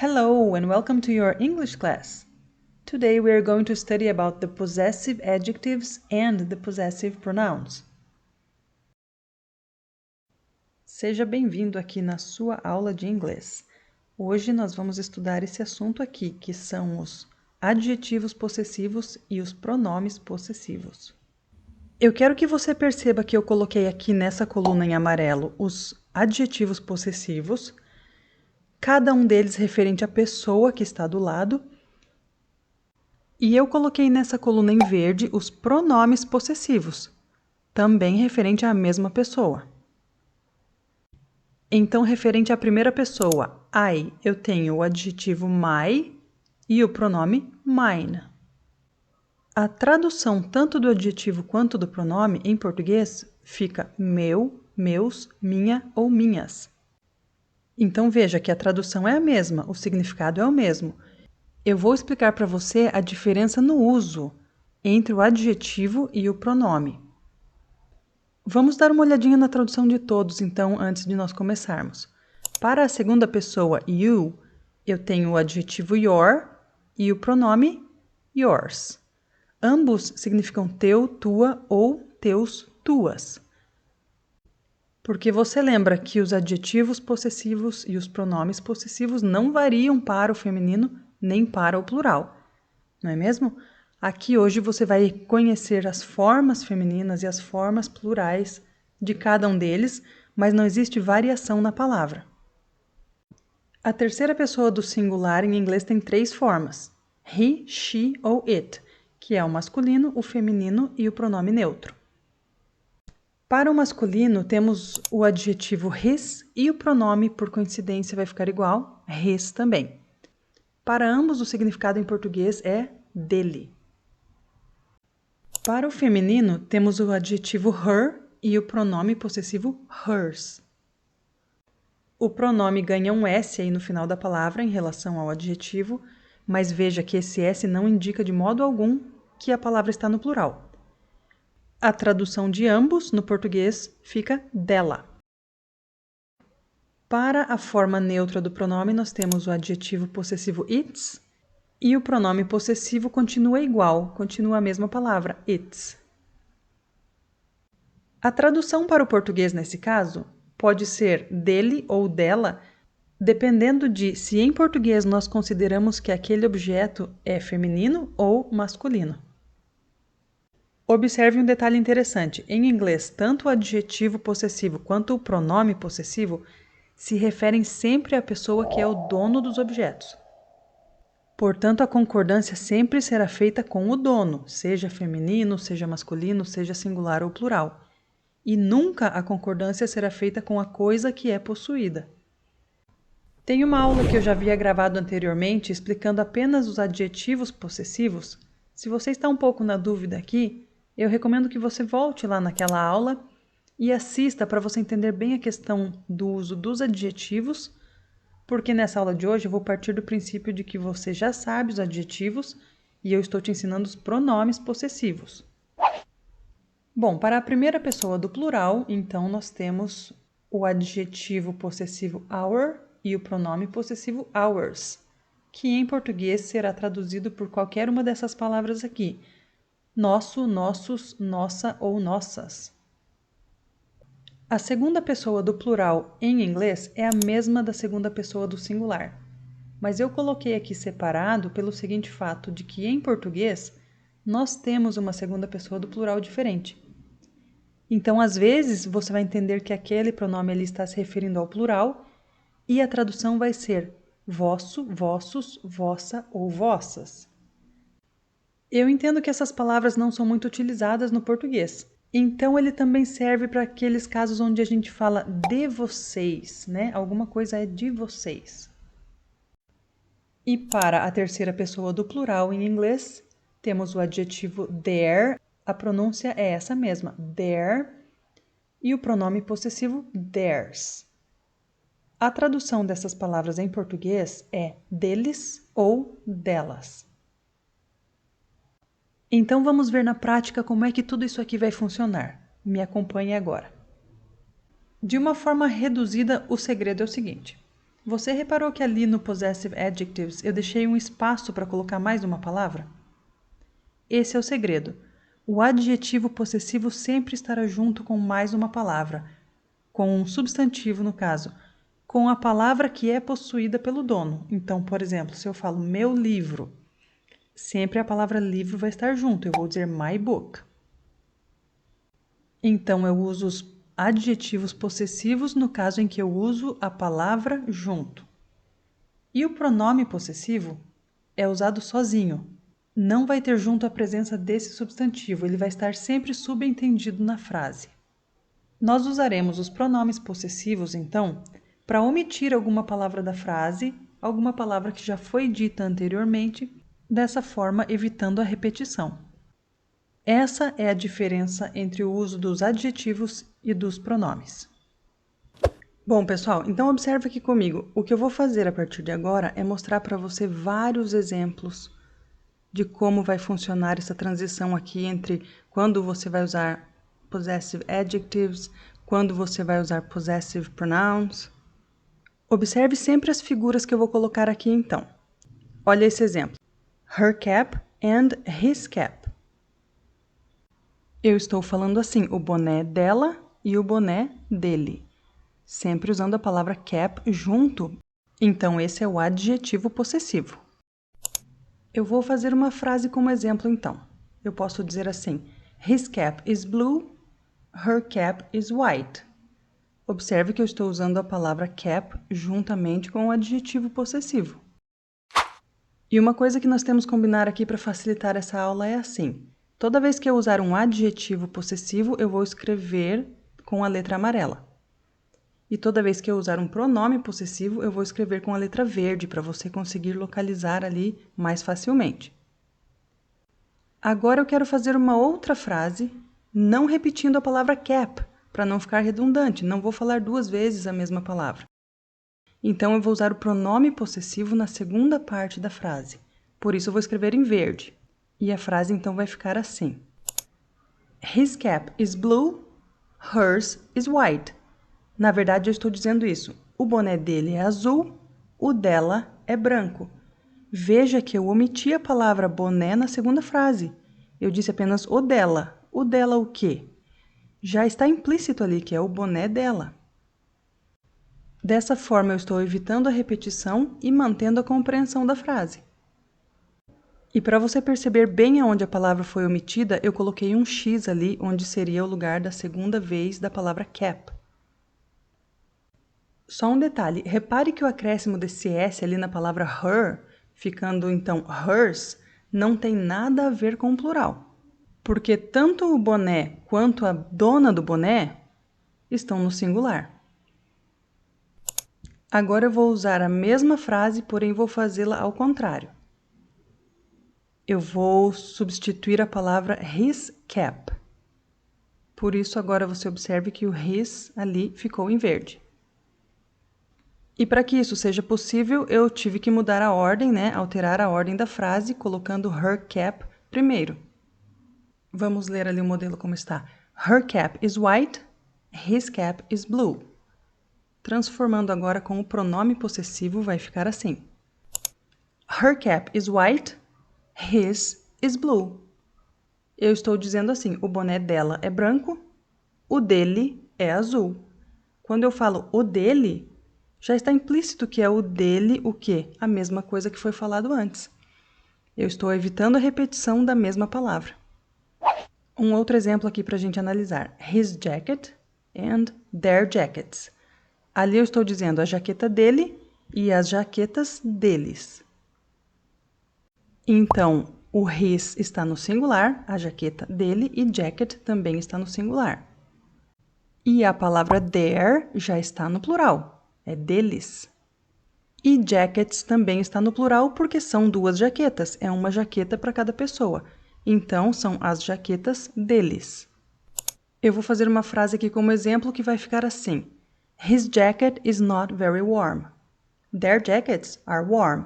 Hello and welcome to your English class. Today we are going to study about the possessive adjectives and the possessive pronouns. Seja bem-vindo aqui na sua aula de inglês. Hoje nós vamos estudar esse assunto aqui, que são os adjetivos possessivos e os pronomes possessivos. Eu quero que você perceba que eu coloquei aqui nessa coluna em amarelo os adjetivos possessivos, cada um deles referente à pessoa que está do lado. E eu coloquei nessa coluna em verde os pronomes possessivos, também referente à mesma pessoa. Então, referente à primeira pessoa, I, eu tenho o adjetivo my e o pronome mine. A tradução tanto do adjetivo quanto do pronome em português fica meu, meus, minha ou minhas. Então veja que a tradução é a mesma, o significado é o mesmo. Eu vou explicar para você a diferença no uso entre o adjetivo e o pronome. Vamos dar uma olhadinha na tradução de todos, então, antes de nós começarmos. Para a segunda pessoa, you, eu tenho o adjetivo your e o pronome yours. Ambos significam teu, tua ou teus, tuas. Porque você lembra que os adjetivos possessivos e os pronomes possessivos não variam para o feminino nem para o plural, não é mesmo? Aqui hoje você vai conhecer as formas femininas e as formas plurais de cada um deles, mas não existe variação na palavra. A terceira pessoa do singular em inglês tem 3 formas: he, she ou it, que é o masculino, o feminino e o pronome neutro. Para o masculino, temos o adjetivo his e o pronome, por coincidência, vai ficar igual, his também. Para ambos, o significado em português é dele. Para o feminino, temos o adjetivo her e o pronome possessivo hers. O pronome ganha um S aí no final da palavra em relação ao adjetivo, mas veja que esse S não indica de modo algum que a palavra está no plural. A tradução de ambos, no português, fica dela. Para a forma neutra do pronome, nós temos o adjetivo possessivo its e o pronome possessivo continua igual, continua a mesma palavra, its. A tradução para o português, nesse caso, pode ser dele ou dela, dependendo de se em português nós consideramos que aquele objeto é feminino ou masculino. Observe um detalhe interessante. Em inglês, tanto o adjetivo possessivo quanto o pronome possessivo se referem sempre à pessoa que é o dono dos objetos. Portanto, a concordância sempre será feita com o dono, seja feminino, seja masculino, seja singular ou plural. E nunca a concordância será feita com a coisa que é possuída. Tem uma aula que eu já havia gravado anteriormente explicando apenas os adjetivos possessivos. Se você está um pouco na dúvida aqui, eu recomendo que você volte lá naquela aula e assista para você entender bem a questão do uso dos adjetivos, porque nessa aula de hoje eu vou partir do princípio de que você já sabe os adjetivos e eu estou te ensinando os pronomes possessivos. Bom, para a primeira pessoa do plural, então nós temos o adjetivo possessivo our e o pronome possessivo ours, que em português será traduzido por qualquer uma dessas palavras aqui: nosso, nossos, nossa ou nossas. A segunda pessoa do plural em inglês é a mesma da segunda pessoa do singular, mas eu coloquei aqui separado pelo seguinte fato de que em português nós temos uma segunda pessoa do plural diferente. Então, às vezes, você vai entender que aquele pronome ali está se referindo ao plural e a tradução vai ser vosso, vossos, vossa ou vossas. Eu entendo que essas palavras não são muito utilizadas no português. Então, ele também serve para aqueles casos onde a gente fala de vocês, né? Alguma coisa é de vocês. E para a terceira pessoa do plural em inglês, temos o adjetivo their, a pronúncia é essa mesma, their, e o pronome possessivo theirs. A tradução dessas palavras em português é deles ou delas. Então vamos ver na prática como é que tudo isso aqui vai funcionar. Me acompanhe agora. De uma forma reduzida, o segredo é o seguinte. Você reparou que ali no Possessive Adjectives eu deixei um espaço para colocar mais uma palavra? Esse é o segredo. O adjetivo possessivo sempre estará junto com mais uma palavra, com um substantivo no caso, com a palavra que é possuída pelo dono. Então, por exemplo, se eu falo meu livro, sempre a palavra livro vai estar junto, eu vou dizer my book. Então, eu uso os adjetivos possessivos no caso em que eu uso a palavra junto. E o pronome possessivo é usado sozinho. Não vai ter junto a presença desse substantivo, ele vai estar sempre subentendido na frase. Nós usaremos os pronomes possessivos, então, para omitir alguma palavra da frase, alguma palavra que já foi dita anteriormente, dessa forma evitando a repetição. Essa é a diferença entre o uso dos adjetivos e dos pronomes. Bom, pessoal, então observe aqui comigo. O que eu vou fazer a partir de agora é mostrar para você vários exemplos de como vai funcionar essa transição aqui entre quando você vai usar possessive adjectives, quando você vai usar possessive pronouns. Observe sempre as figuras que eu vou colocar aqui então. Olha esse exemplo. Her cap and his cap. Eu estou falando assim, o boné dela e o boné dele. Sempre usando a palavra cap junto. Então, esse é o adjetivo possessivo. Eu vou fazer uma frase como exemplo, então. Eu posso dizer assim, his cap is blue, her cap is white. Observe que eu estou usando a palavra cap juntamente com o adjetivo possessivo. E uma coisa que nós temos que combinar aqui para facilitar essa aula é assim. Toda vez que eu usar um adjetivo possessivo, eu vou escrever com a letra amarela. E toda vez que eu usar um pronome possessivo, eu vou escrever com a letra verde, para você conseguir localizar ali mais facilmente. Agora eu quero fazer uma outra frase, não repetindo a palavra cap, para não ficar redundante, não vou falar duas vezes a mesma palavra. Então, eu vou usar o pronome possessivo na segunda parte da frase. Por isso, eu vou escrever em verde. E a frase, então, vai ficar assim. His cap is blue, hers is white. Na verdade, eu estou dizendo isso. O boné dele é azul, o dela é branco. Veja que eu omiti a palavra boné na segunda frase. Eu disse apenas o dela. O dela o quê? Já está implícito ali que é o boné dela. Dessa forma, eu estou evitando a repetição e mantendo a compreensão da frase. E para você perceber bem aonde a palavra foi omitida, eu coloquei um X ali, onde seria o lugar da segunda vez da palavra cap. Só um detalhe, repare que o acréscimo desse S ali na palavra her, ficando então hers, não tem nada a ver com o plural. Porque tanto o boné quanto a dona do boné estão no singular. Agora eu vou usar a mesma frase, porém vou fazê-la ao contrário. Eu vou substituir a palavra his cap. Por isso, agora você observe que o his ali ficou em verde. E para que isso seja possível, eu tive que mudar a ordem, alterar a ordem da frase, colocando her cap primeiro. Vamos ler ali o modelo como está. Her cap is white, his cap is blue. Transformando agora com o pronome possessivo, vai ficar assim. Her cap is white, his is blue. Eu estou dizendo assim, o boné dela é branco, o dele é azul. Quando eu falo o dele, já está implícito que é o dele o quê? A mesma coisa que foi falado antes. Eu estou evitando a repetição da mesma palavra. Um outro exemplo aqui para a gente analisar. His jacket and their jackets. Ali eu estou dizendo a jaqueta dele e as jaquetas deles. Então, o his está no singular, a jaqueta dele, e jacket também está no singular. E a palavra their já está no plural, é deles. E jackets também está no plural porque são duas jaquetas, é uma jaqueta para cada pessoa. Então, são as jaquetas deles. Eu vou fazer uma frase aqui como exemplo que vai ficar assim. His jacket is not very warm. Their jackets are warm.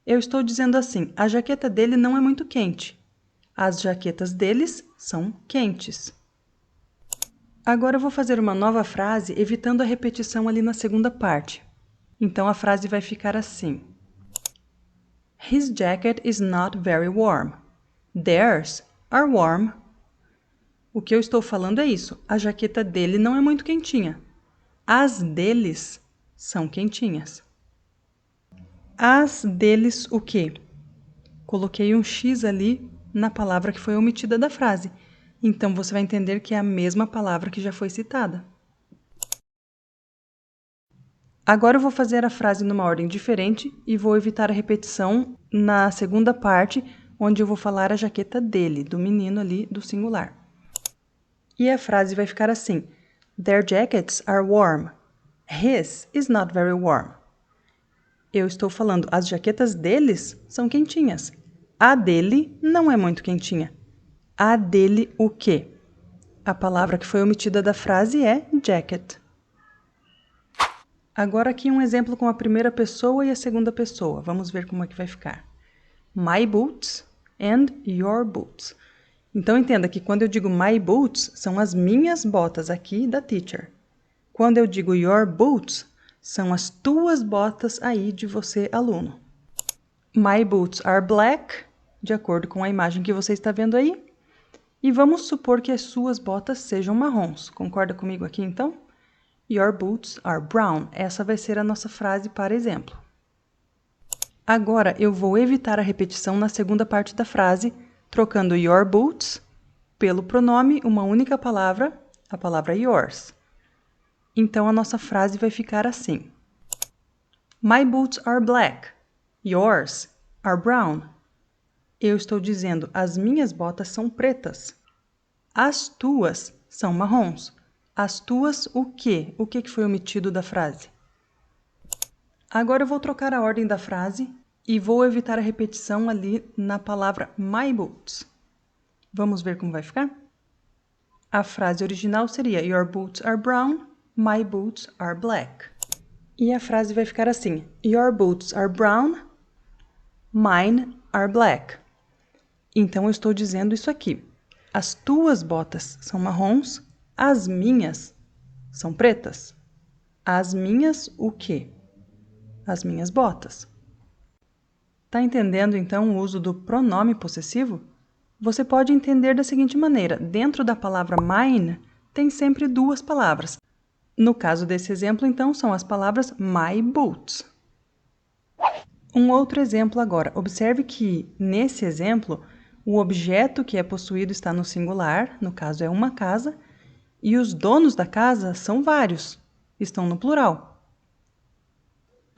Eu estou dizendo assim, a jaqueta dele não é muito quente. As jaquetas deles são quentes. Agora eu vou fazer uma nova frase, evitando a repetição ali na segunda parte. Então a frase vai ficar assim: His jacket is not very warm. Theirs are warm. O que eu estou falando é isso. A jaqueta dele não é muito quentinha. As deles são quentinhas. As deles o quê? Coloquei um X ali na palavra que foi omitida da frase. Então, você vai entender que é a mesma palavra que já foi citada. Agora eu vou fazer a frase numa ordem diferente e vou evitar a repetição na segunda parte, onde eu vou falar a jaqueta dele, do menino ali, do singular. E a frase vai ficar assim: Their jackets are warm. His is not very warm. Eu estou falando, as jaquetas deles são quentinhas. A dele não é muito quentinha. A dele o quê? A palavra que foi omitida da frase é jacket. Agora aqui um exemplo com a primeira pessoa e a segunda pessoa. Vamos ver como é que vai ficar. My boots and your boots. Então entenda que quando eu digo my boots, são as minhas botas aqui da teacher. Quando eu digo your boots, são as tuas botas aí de você, aluno. My boots are black, de acordo com a imagem que você está vendo aí. E vamos supor que as suas botas sejam marrons. Concorda comigo aqui, então? Your boots are brown. Essa vai ser a nossa frase para exemplo. Agora, eu vou evitar a repetição na segunda parte da frase, trocando your boots pelo pronome, uma única palavra, a palavra yours. Então, a nossa frase vai ficar assim. My boots are black. Yours are brown. Eu estou dizendo, as minhas botas são pretas. As tuas são marrons. As tuas o quê? O que foi omitido da frase? Agora eu vou trocar a ordem da frase e vou evitar a repetição ali na palavra my boots. Vamos ver como vai ficar? A frase original seria Your boots are brown, my boots are black. E a frase vai ficar assim: Your boots are brown, mine are black. Então eu estou dizendo isso aqui. As tuas botas são marrons, as minhas são pretas. As minhas o quê? As minhas botas. Tá entendendo então o uso do pronome possessivo? Você pode entender da seguinte maneira: dentro da palavra mine tem sempre duas palavras. No caso desse exemplo, então, são as palavras my boots. Um outro exemplo agora. Observe que, nesse exemplo, o objeto que é possuído está no singular, no caso é uma casa, e os donos da casa são vários, estão no plural.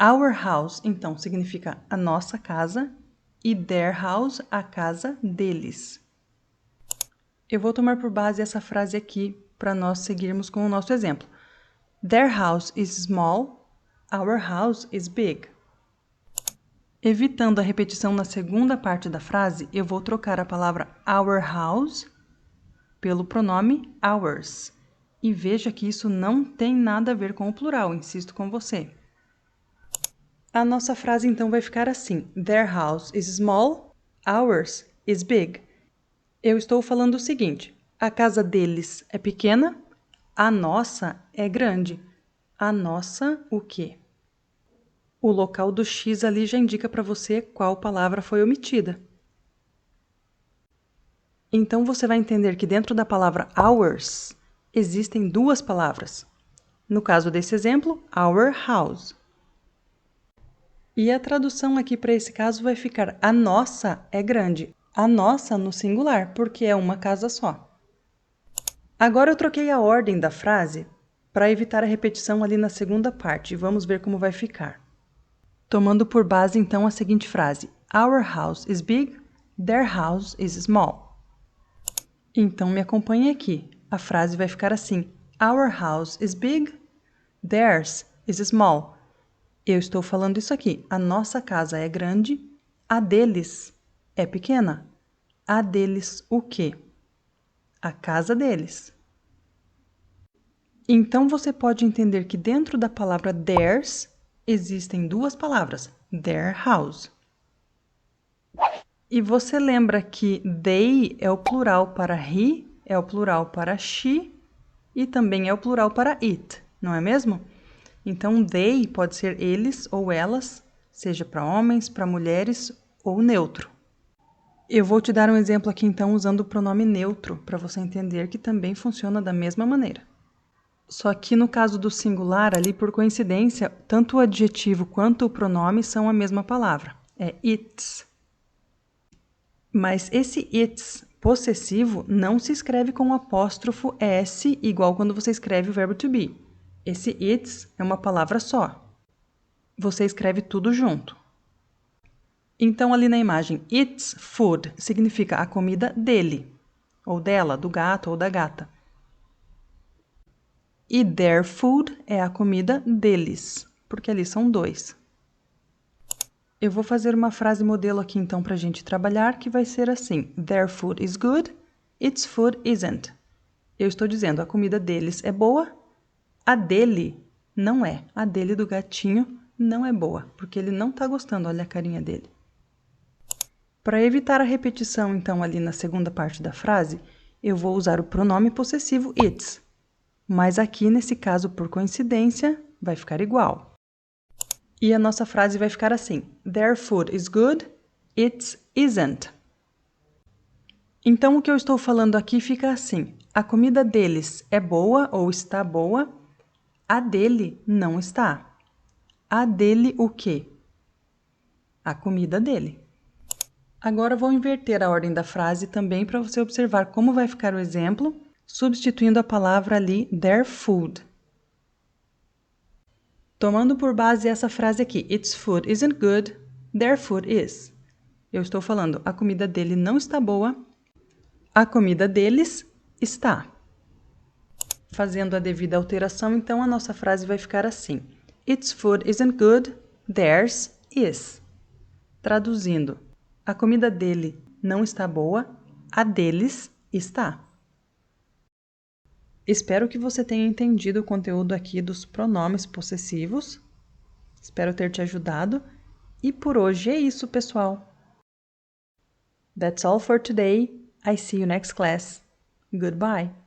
Our house, então, significa a nossa casa, e their house, a casa deles. Eu vou tomar por base essa frase aqui para nós seguirmos com o nosso exemplo. Their house is small, our house is big. Evitando a repetição na segunda parte da frase, eu vou trocar a palavra our house pelo pronome ours. E veja que isso não tem nada a ver com o plural, insisto com você. A nossa frase então vai ficar assim: Their house is small, ours is big. Eu estou falando o seguinte: a casa deles é pequena, a nossa é grande. A nossa o quê? O local do X ali já indica para você qual palavra foi omitida. Então você vai entender que dentro da palavra ours existem duas palavras. No caso desse exemplo, our house. E a tradução aqui para esse caso vai ficar: a nossa é grande. A nossa no singular, porque é uma casa só. Agora eu troquei a ordem da frase para evitar a repetição ali na segunda parte. Vamos ver como vai ficar. Tomando por base, então, a seguinte frase: Our house is big, their house is small. Então, me acompanhe aqui. A frase vai ficar assim: Our house is big, theirs is small. Eu estou falando isso aqui. A nossa casa é grande, a deles é pequena. A deles o quê? A casa deles. Então, você pode entender que dentro da palavra theirs existem duas palavras, their house. E você lembra que they é o plural para he, é o plural para she e também é o plural para it, não é mesmo? Então, they pode ser eles ou elas, seja para homens, para mulheres ou neutro. Eu vou te dar um exemplo aqui, então, usando o pronome neutro, para você entender que também funciona da mesma maneira. Só que no caso do singular, ali por coincidência, tanto o adjetivo quanto o pronome são a mesma palavra. É its. Mas esse its possessivo não se escreve com o apóstrofo S igual quando você escreve o verbo to be. Esse its é uma palavra só. Você escreve tudo junto. Então, ali na imagem, its food significa a comida dele, ou dela, do gato ou da gata. E their food é a comida deles, porque ali são dois. Eu vou fazer uma frase modelo aqui então para a gente trabalhar, que vai ser assim: Their food is good, its food isn't. Eu estou dizendo, a comida deles é boa, a dele não é. A dele do gatinho não é boa, porque ele não está gostando, olha a carinha dele. Para evitar a repetição, então, ali na segunda parte da frase, eu vou usar o pronome possessivo its. Mas aqui, nesse caso, por coincidência, vai ficar igual. E a nossa frase vai ficar assim: Their food is good, its isn't. Então, o que eu estou falando aqui fica assim: a comida deles é boa ou está boa, a dele não está. A dele o quê? A comida dele. Agora vou inverter a ordem da frase também para você observar como vai ficar o exemplo, substituindo a palavra ali their food. Tomando por base essa frase aqui, its food isn't good, their food is. Eu estou falando, a comida dele não está boa, a comida deles está. Fazendo a devida alteração, então a nossa frase vai ficar assim: Its food isn't good, theirs is. Traduzindo, a comida dele não está boa, a deles está. Espero que você tenha entendido o conteúdo aqui dos pronomes possessivos. Espero ter te ajudado. E por hoje é isso, pessoal. That's all for today. I see you next class. Goodbye.